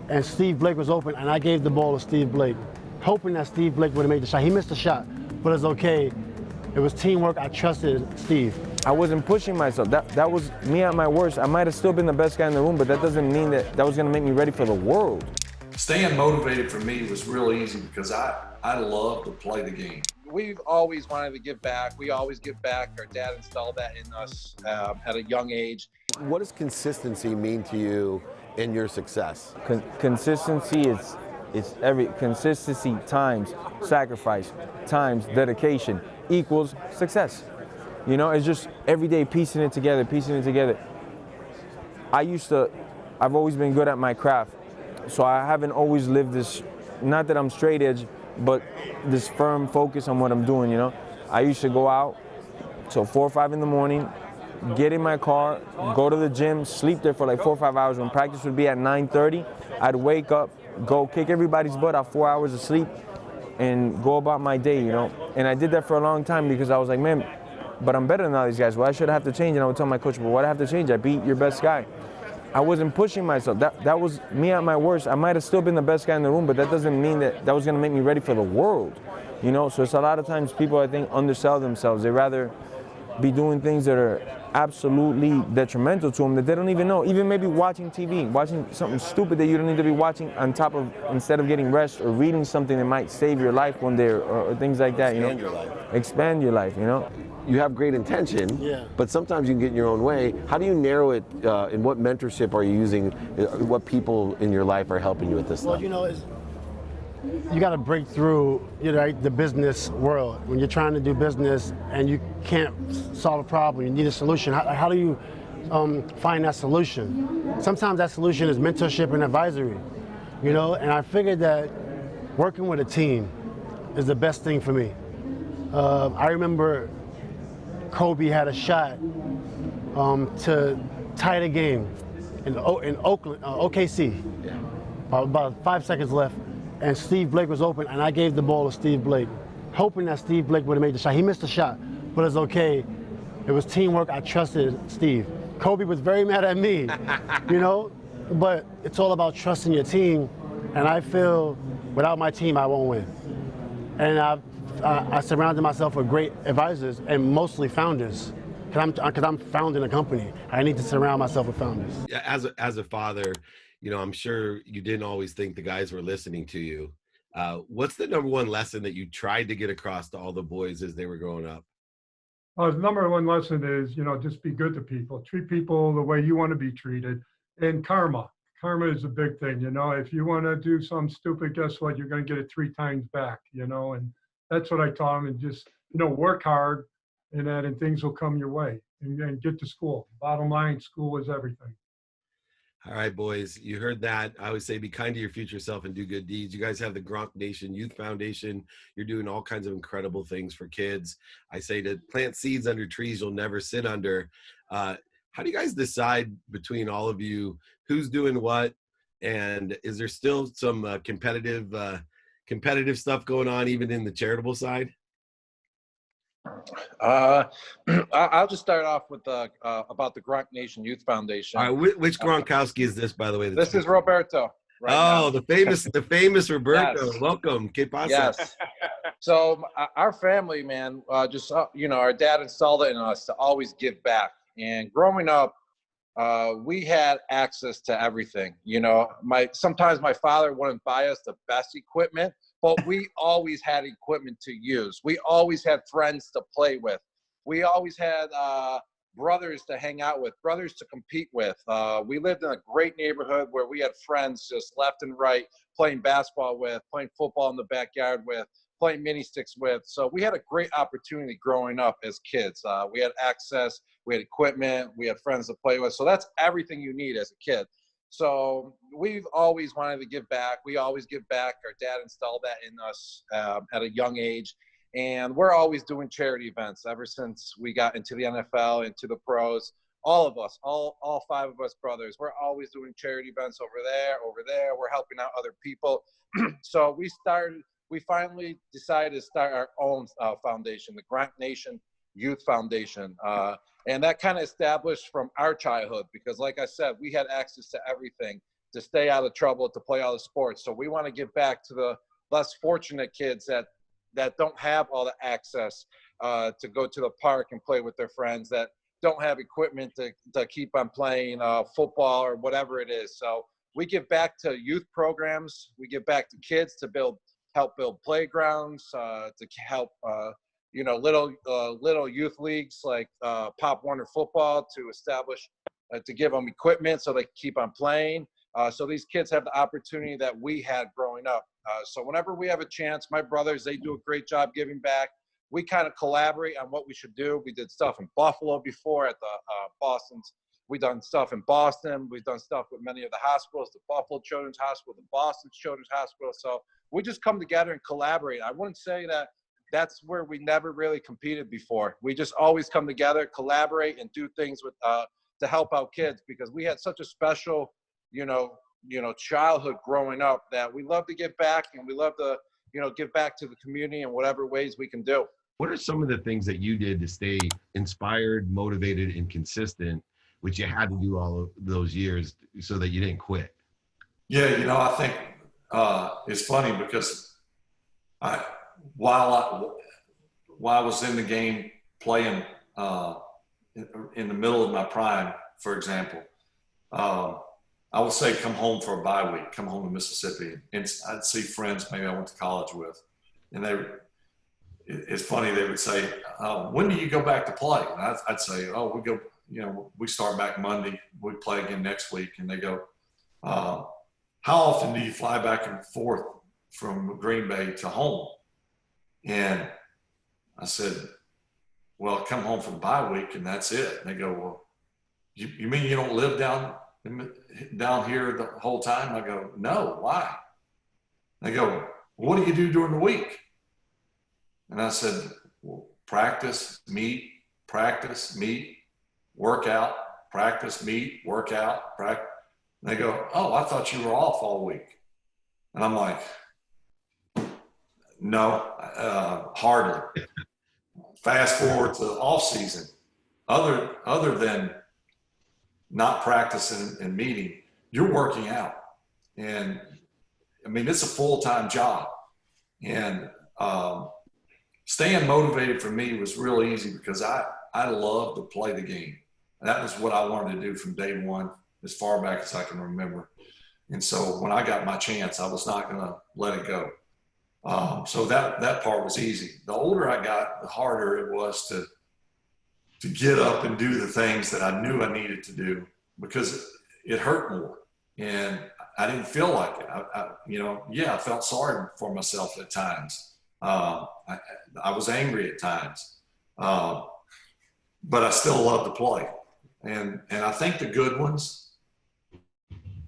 and Steve Blake was open, and I gave the ball to Steve Blake, hoping that Steve Blake would have made the shot. He missed the shot, but it's okay. It was teamwork. I trusted Steve. I wasn't pushing myself. That was me at my worst. I might have still been the best guy in the room, but that doesn't mean that was going to make me ready for the world. Staying motivated for me was real easy because I love to play the game. We've always wanted to give back. We always give back. Our dad installed that in us at a young age. What does consistency mean to you in your success? Consistency is consistency times sacrifice times dedication equals success. You know, it's just every day piecing it together. I've always been good at my craft, so I haven't always lived this, not that I'm straight edge, but this firm focus on what I'm doing, you know. I used to go out till 4 or 5 in the morning, get in my car, go to the gym, sleep there for like 4 or 5 hours. When practice would be at 9:30, I'd wake up, go kick everybody's butt out 4 hours of sleep, and go about my day, you know. And I did that for a long time because I was like, man, but I'm better than all these guys. Why should I have to change? And I would tell my coach, but what I have to change? I beat your best guy. I wasn't pushing myself. That was me at my worst. I might have still been the best guy in the room, but that doesn't mean that was going to make me ready for the world, you know. So it's a lot of times people, I think, undersell themselves. They rather be doing things that are absolutely detrimental to them that they don't even know. Even maybe watching TV, watching something stupid that you don't need to be watching on top of, instead of getting rest, or reading something that might save your life one day, or things like that, you know. Expand your life, you know. You have great intention, but sometimes you can get in your own way. How do you narrow it, and what mentorship are you using? What people in your life are helping you with this stuff? Well, you know, you got to break through, you know, the business world. When you're trying to do business and you can't solve a problem, you need a solution. How do you find that solution? Sometimes that solution is mentorship and advisory, you know, and I figured that working with a team is the best thing for me. I remember Kobe had a shot to tie the game in Oakland, OKC. About 5 seconds left, and Steve Blake was open, and I gave the ball to Steve Blake, hoping that Steve Blake would have made the shot. He missed the shot, but it's okay. It was teamwork. I trusted Steve. Kobe was very mad at me, you know, but it's all about trusting your team, and I feel without my team, I won't win. And I surrounded myself with great advisors and mostly founders, because I'm founding a company. I need to surround myself with founders. As a father, you know, I'm sure you didn't always think the guys were listening to you. What's the number one lesson that you tried to get across to all the boys as they were growing up? The number one lesson is, you know, just be good to people. Treat people the way you want to be treated. And karma. Karma is a big thing, you know. If you want to do something stupid, guess what? You're going to get it 3 times back, you know. And that's what I taught them. And just, you know, work hard, and things will come your way. And get to school. Bottom line, school is everything. All right, boys, you heard that. I always say be kind to your future self and do good deeds. You guys have the Gronk Nation Youth Foundation. You're doing all kinds of incredible things for kids. I say to plant seeds under trees you'll never sit under. How do you guys decide between all of you who's doing what? And is there still some competitive stuff going on even in the charitable side? I'll just start off with about the Gronk Nation Youth Foundation. All right, which Gronkowski is this, by the way? This is Roberto. Now. The famous Roberto. Yes. Welcome. ¿Qué pasa? Yes. So our family, man, you know, our dad installed it in us to always give back. And growing up, we had access to everything. You know, sometimes my father wouldn't buy us the best equipment, but we always had equipment to use. We always had friends to play with. We always had brothers to hang out with, brothers to compete with. We lived in a great neighborhood where we had friends just left and right, playing basketball with, playing football in the backyard with, playing mini sticks with. So we had a great opportunity growing up as kids. We had access, we had equipment, we had friends to play with. So that's everything you need as a kid. So we've always wanted to give back. We always give back. Our dad installed that in us at a young age. And we're always doing charity events ever since we got into the NFL, into the pros. All of us, all 5 of us brothers, we're always doing charity events over there. We're helping out other people. So we finally decided to start our own foundation, the Gronk Nation Youth Foundation. And that kind of established from our childhood because, like I said, we had access to everything. to stay out of trouble, to play all the sports. So we want to give back to the less fortunate kids that don't have all the access to go to the park and play with their friends, that don't have equipment to keep on playing football or whatever it is. So we give back to youth programs. We give back to kids to help build playgrounds, to help little youth leagues like Pop Warner football, to establish, to give them equipment so they can keep on playing. So these kids have the opportunity that we had growing up. So whenever we have a chance, my brothers, they do a great job giving back. We kind of collaborate on what we should do. We did stuff in Buffalo before at the Boston's. We've done stuff in Boston. We've done stuff with many of the hospitals, the Buffalo Children's Hospital, the Boston Children's Hospital. So we just come together and collaborate. I wouldn't say that that's where we never really competed before. We just always come together, collaborate, and do things with to help out kids, because we had such a special, childhood growing up, that we love to give back, and we love to, give back to the community in whatever ways we can do. What are some of the things that you did to stay inspired, motivated, and consistent, which you had to do all of those years so that you didn't quit? Yeah, I think it's funny because while I was in the game playing in the middle of my prime, for example, I would say come home for a bye week, come home to Mississippi, and I'd see friends maybe I went to college with, and it's funny, they would say, when do you go back to play? And I'd say, we start back Monday, we play again next week. And they go, how often do you fly back and forth from Green Bay to home? And I said, well, I come home for the bye week and that's it. And they go, well, you mean you don't live down here the whole time? I go, no, why? They go, what do you do during the week? And I said, well, practice, meet, work out, practice, meet, work out, practice. And they go, oh, I thought you were off all week. And I'm like, no, hardly. Fast forward to off season, other than not practicing and meeting, you're working out. And I mean, it's a full-time job. And staying motivated for me was real easy because I love to play the game. That was what I wanted to do from day one, as far back as I can remember. And so when I got my chance, I was not going to let it go. So that part was easy. The older I got, the harder it was to get up and do the things that I knew I needed to do, because it hurt more. And I didn't feel like it. I felt sorry for myself at times. I was angry at times. But I still love to play. And I think the good ones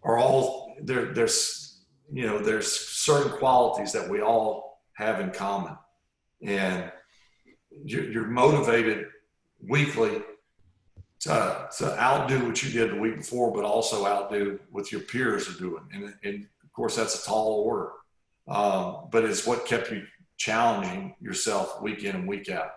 are all, there's certain qualities that we all have in common. And you're motivated weekly to outdo what you did the week before, but also outdo what your peers are doing. And of course, that's a tall order. But it's what kept you challenging yourself week in and week out.